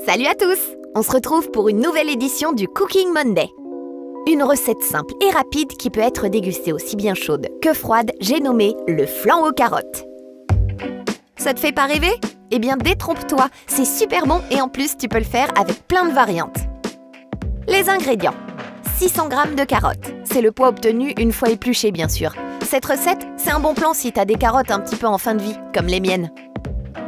Salut à tous! On se retrouve pour une nouvelle édition du Cooking Monday. Une recette simple et rapide qui peut être dégustée aussi bien chaude que froide, j'ai nommé le flan aux carottes. Ça te fait pas rêver? Eh bien détrompe-toi, c'est super bon et en plus tu peux le faire avec plein de variantes. Les ingrédients: 600 g de carottes, c'est le poids obtenu une fois épluchées bien sûr. Cette recette, c'est un bon plan si t'as des carottes un petit peu en fin de vie, comme les miennes.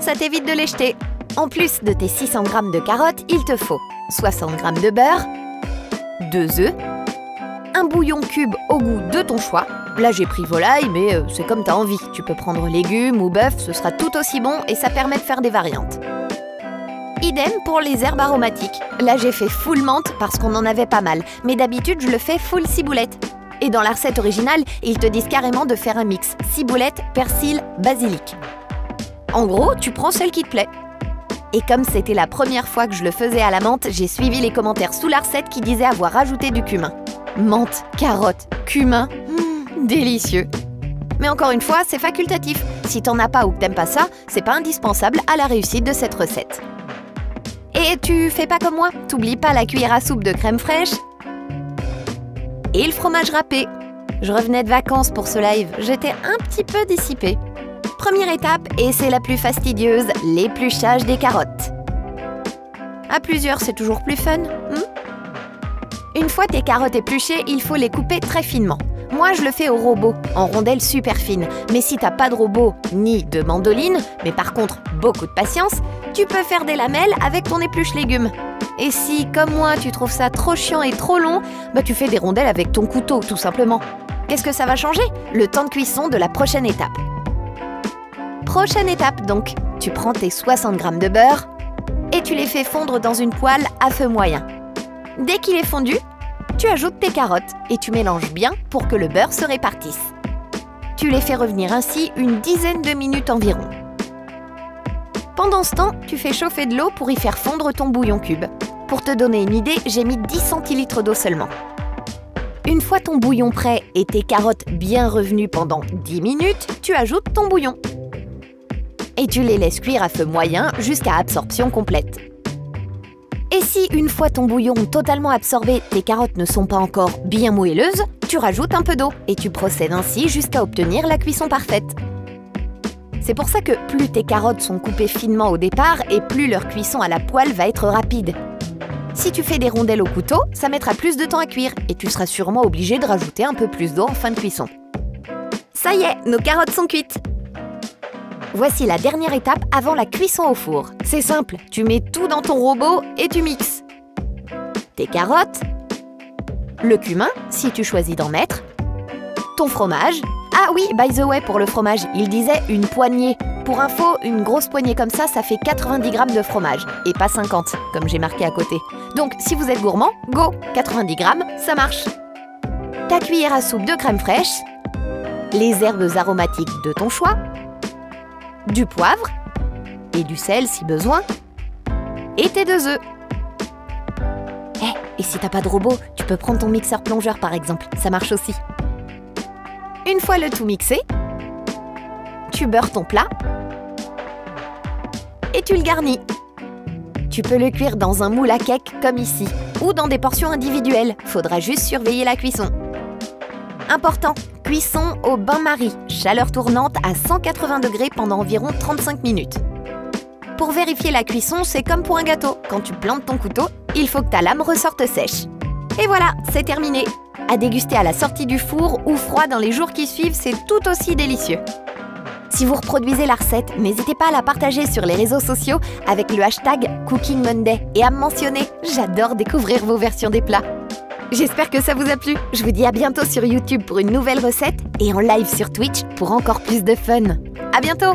Ça t'évite de les jeter. En plus de tes 600 g de carottes, il te faut 60 g de beurre, 2 œufs, un bouillon cube au goût de ton choix. Là j'ai pris volaille, mais c'est comme t'as envie. Tu peux prendre légumes ou bœuf, ce sera tout aussi bon et ça permet de faire des variantes. Idem pour les herbes aromatiques. Là j'ai fait full menthe parce qu'on en avait pas mal, mais d'habitude je le fais full ciboulette. Et dans la recette originale, ils te disent carrément de faire un mix ciboulette, persil, basilic. En gros, tu prends celle qui te plaît. Et comme c'était la première fois que je le faisais à la menthe, j'ai suivi les commentaires sous la recette qui disaient avoir rajouté du cumin. Menthe, carotte, cumin, délicieux. Mais encore une fois, c'est facultatif. Si t'en as pas ou que t'aimes pas ça, c'est pas indispensable à la réussite de cette recette. Et tu fais pas comme moi, t'oublies pas la cuillère à soupe de crème fraîche et le fromage râpé. Je revenais de vacances pour ce live, j'étais un petit peu dissipée. Première étape, et c'est la plus fastidieuse, l'épluchage des carottes. À plusieurs, c'est toujours plus fun, Une fois tes carottes épluchées, il faut les couper très finement. Moi, je le fais au robot, en rondelles super fines. Mais si t'as pas de robot ni de mandoline, mais par contre beaucoup de patience, tu peux faire des lamelles avec ton épluche légumes. Et si, comme moi, tu trouves ça trop chiant et trop long, bah tu fais des rondelles avec ton couteau, tout simplement. Qu'est-ce que ça va changer? Le temps de cuisson de la prochaine étape. Prochaine étape donc, tu prends tes 60 g de beurre et tu les fais fondre dans une poêle à feu moyen. Dès qu'il est fondu, tu ajoutes tes carottes et tu mélanges bien pour que le beurre se répartisse. Tu les fais revenir ainsi une dizaine de minutes environ. Pendant ce temps, tu fais chauffer de l'eau pour y faire fondre ton bouillon cube. Pour te donner une idée, j'ai mis 10 centilitres d'eau seulement. Une fois ton bouillon prêt et tes carottes bien revenues pendant 10 minutes, tu ajoutes ton bouillon. Et tu les laisses cuire à feu moyen jusqu'à absorption complète. Et si, une fois ton bouillon totalement absorbé, tes carottes ne sont pas encore bien moelleuses, tu rajoutes un peu d'eau et tu procèdes ainsi jusqu'à obtenir la cuisson parfaite. C'est pour ça que plus tes carottes sont coupées finement au départ et plus leur cuisson à la poêle va être rapide. Si tu fais des rondelles au couteau, ça mettra plus de temps à cuire et tu seras sûrement obligé de rajouter un peu plus d'eau en fin de cuisson. Ça y est, nos carottes sont cuites! Voici la dernière étape avant la cuisson au four. C'est simple, tu mets tout dans ton robot et tu mixes. Tes carottes, le cumin, si tu choisis d'en mettre, ton fromage. Ah oui, by the way, pour le fromage, il disait une poignée. Pour info, une grosse poignée comme ça fait 90 g de fromage, et pas 50, comme j'ai marqué à côté. Donc, si vous êtes gourmand, go, 90 g, ça marche. Ta cuillère à soupe de crème fraîche, les herbes aromatiques de ton choix, du poivre et du sel si besoin, et tes 2 œufs. Et si t'as pas de robot, tu peux prendre ton mixeur plongeur par exemple, ça marche aussi. Une fois le tout mixé, tu beurres ton plat et tu le garnis. Tu peux le cuire dans un moule à cake comme ici, ou dans des portions individuelles, faudra juste surveiller la cuisson. Important, cuisson au bain-marie, chaleur tournante à 180 degrés pendant environ 35 minutes. Pour vérifier la cuisson, c'est comme pour un gâteau. Quand tu plantes ton couteau, il faut que ta lame ressorte sèche. Et voilà, c'est terminé. À déguster à la sortie du four ou froid dans les jours qui suivent, c'est tout aussi délicieux. Si vous reproduisez la recette, n'hésitez pas à la partager sur les réseaux sociaux avec le hashtag Cooking Monday et à me mentionner. J'adore découvrir vos versions des plats. J'espère que ça vous a plu. Je vous dis à bientôt sur YouTube pour une nouvelle recette et en live sur Twitch pour encore plus de fun. À bientôt!